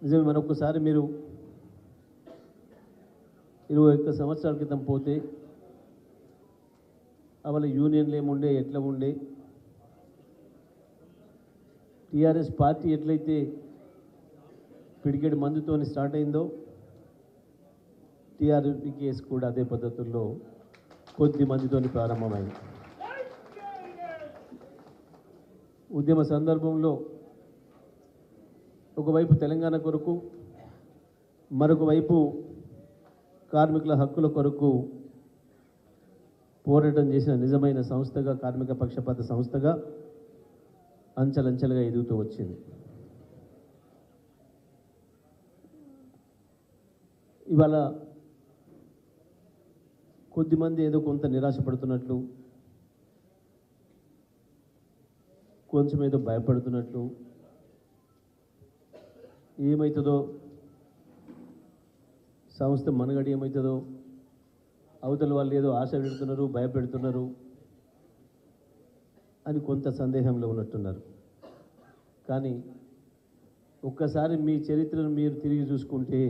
నిజమే మరొకసారి మీరు 21 సంవత్సరాల క్రితం పోతే అవల యూనియన్లు ఏముండే ఎట్లా ఉండే టీఆర్ఎస్ పార్టీ ఎట్లయితే పిడికెడు మందుతోని స్టార్ట్ అయిందో టీఆర్ఎస్ కూడా అదే పద్ధతుల్లో కొద్ది మందితోని ప్రారంభమైంది. ఉద్యమ సందర్భంలో ఒకవైపు తెలంగాణ కొరకు మరొక వైపు కార్మికుల హక్కుల కొరకు పోరాటం చేసిన నిజమైన సంస్థగా కార్మిక పక్షపాత సంస్థగా అంచెలంచెలుగా ఎదుగుతూ వచ్చింది. ఇవాళ కొద్దిమంది ఏదో కొంత నిరాశపడుతున్నట్లు, కొంచెం ఏదో భయపడుతున్నట్లు, ఏమవుతుందో సంస్థ మనగడి ఏమవుతుందో అవతల వాళ్ళు ఏదో ఆశ పెడుతున్నారు, భయపెడుతున్నారు అని కొంత సందేహంలో ఉన్నట్టున్నారు. కానీ ఒక్కసారి మీ చరిత్రను మీరు తిరిగి చూసుకుంటే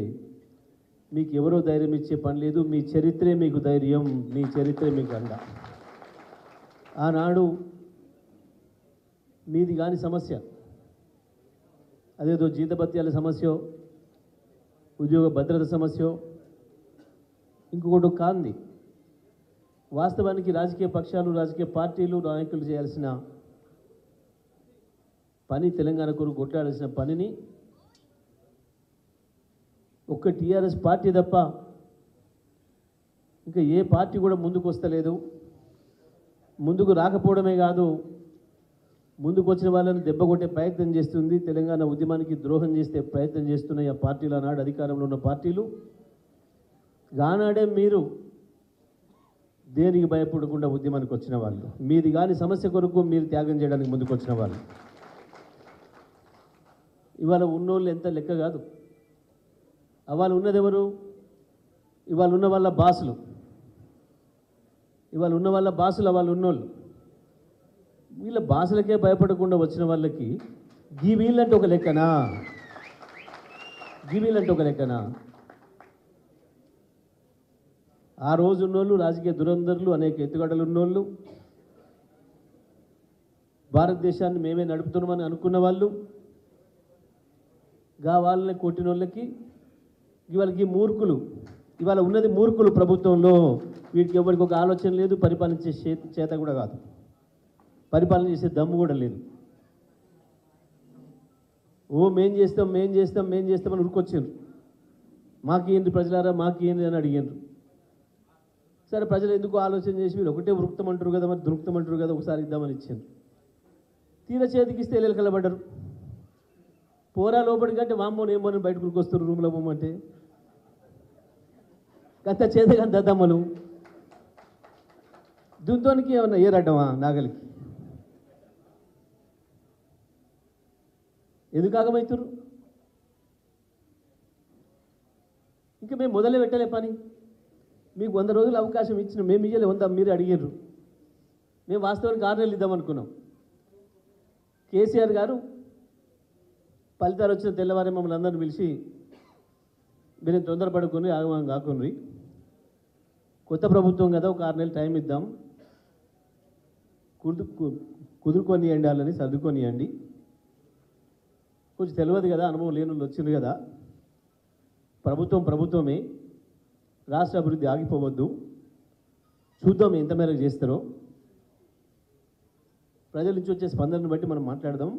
మీకు ఎవరో ధైర్యం ఇచ్చే పని లేదు. మీ చరిత్రే మీకు ధైర్యం, మీ చరిత్రే మీకు అండ. ఆనాడు మీది కాని సమస్య అదేదో జీతభత్యాల సమస్య, ఉద్యోగ భద్రత సమస్య, ఇంకొకటి కాంది. వాస్తవానికి రాజకీయ పక్షాలు, రాజకీయ పార్టీలు, నాయకులు చేయాల్సిన పని, తెలంగాణ కొరకు కొట్లాడాల్సిన పనిని ఒక్క టీఆర్ఎస్ పార్టీ తప్ప ఇంకా ఏ పార్టీ కూడా ముందుకు వస్తలేదు. ముందుకు రాకపోవడమే కాదు, ముందుకు వచ్చిన వాళ్ళని దెబ్బకొట్టే ప్రయత్నం చేస్తుంది. తెలంగాణ ఉద్యమానికి ద్రోహం చేసే ప్రయత్నం చేస్తున్నాయి ఆ పార్టీలు, ఆనాడు అధికారంలో ఉన్న పార్టీలు. ఆనాడే మీరు దేనికి భయపడకుండా ఉద్యమానికి వచ్చిన వాళ్ళు, మీది కాని సమస్య కొరకు మీరు త్యాగం చేయడానికి ముందుకు వచ్చిన వాళ్ళు. ఇవాళ ఉన్నోళ్ళు ఎంత లెక్క కాదు. అవాళ ఉన్నది ఎవరు? ఇవాళ ఉన్న వాళ్ళ బాసులు, ఇవాళ ఉన్న వాళ్ళ బాసులు, వాళ్ళు ఉన్నోళ్ళు. వీళ్ళ బాసులకే భయపడకుండా వచ్చిన వాళ్ళకి గీ వీళ్ళంటే ఒక లెక్కనా? గీ వీళ్ళంటే ఒక లెక్కనా? ఆ రోజు ఉన్నోళ్ళు రాజకీయ దురంధరులు, అనేక ఎత్తుగడలు ఉన్నోళ్ళు, భారతదేశాన్ని మేమే నడుపుతున్నామని అనుకున్న వాళ్ళు, వాళ్ళని కొట్టిన వాళ్ళకి ఇవాళకి మూర్ఖులు, ఇవాళ ఉన్నది మూర్ఖులు ప్రభుత్వంలో. వీటికి ఎవరికి ఒక ఆలోచన లేదు, పరిపాలించే చేత కూడా కాదు, పరిపాలన చేసే దమ్ము కూడా లేదు. మేం చేస్తామని ఉరుకొచ్చారు. మాకేంటి ప్రజలారా, మాకేంటి అని అడిగారు. సరే, ప్రజలు ఎందుకు ఆలోచన చేసి వీళ్ళు ఒకటే వృక్తమంటారు కదా, మరి దృక్తమంటారు కదా, ఒకసారి ఇద్దామని ఇచ్చారు. తీర చేతికి ఇస్తే ఎలకలబడ్డారు. పోరా లోపడి కంటే వామ్మో నేమోని బయటకు ఉరికొస్తారు రూమ్లో పోమంటే. గంత చేతగంత దద్దమ్మలు దుంతోనికి ఏమన్నా ఏరడ్డమా నాగలికి? ఎందుకు ఆగమవుతారు? ఇంకా మేము మొదలే పెట్టలే పని. మీకు 100 రోజులు అవకాశం ఇచ్చిన, మేము ఇయ్యలే 100, మీరు అడిగారు. మేము వాస్తవానికి 6 నెలలు ఇద్దామనుకున్నాం. కేసీఆర్ గారు ఫలితాలు వచ్చిన తెల్లవారే మమ్మల్ని అందరిని పిలిచి, మీరు తొందరపడుకుని ఆగమం కాకుని, కొత్త ప్రభుత్వం కదా, ఒక 6 నెలలు టైం ఇద్దాం, కుదురుకొనియండి, వాళ్ళని సర్దుకొనియండి, కొంచెం తెలియదు కదా, అనుభవం లేని వాళ్ళు వచ్చింది కదా, ప్రభుత్వమే, రాష్ట్ర అభివృద్ధి ఆగిపోవద్దు, చూద్దాం ఎంత మేరకు చేస్తారో, ప్రజల నుంచి వచ్చే స్పందనను బట్టి మనం మాట్లాడదాం,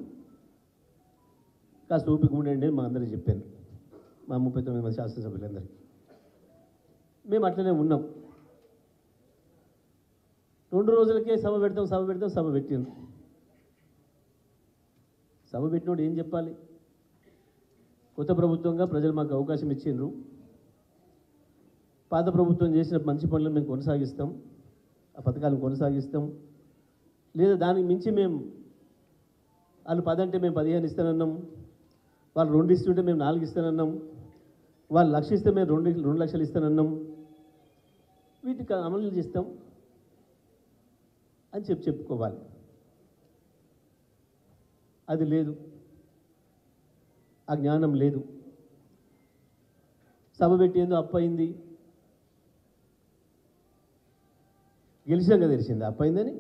కాస్త ఓపిక ఉండండి అని మా అందరికీ చెప్పాను, మా 39 మంది శాసనసభ్యులందరికీ. మేము అట్లనే ఉన్నాం. 2 రోజులకే సభ పెడతాం సభ పెట్టిండ్రు. సభ పెట్టినోడు ఏం చెప్పాలి? కొత్త ప్రభుత్వంగా ప్రజలు మాకు అవకాశం ఇచ్చిండ్రు, పాత ప్రభుత్వం చేసిన మంచి పనులను మేము కొనసాగిస్తాం, ఆ పథకాలను కొనసాగిస్తాం, లేదా దానికి మించి మేము, వాళ్ళు 10 అంటే మేము 15 ఇస్తానన్నాం, వాళ్ళు 2 ఇస్తుంటే మేము 4 ఇస్తానన్నాం, వాళ్ళు 1,00,000 ఇస్తే మేము 2 లక్షలు ఇస్తానన్నాం, వీటికి అమలు చేస్తాం అని చెప్పుకోవాలి. అది లేదు, ఆ జ్ఞానం లేదు. సభ పెట్టేందుకు అప్పయింది, గెలిచినాక తెలిసింది అప్పయిందని.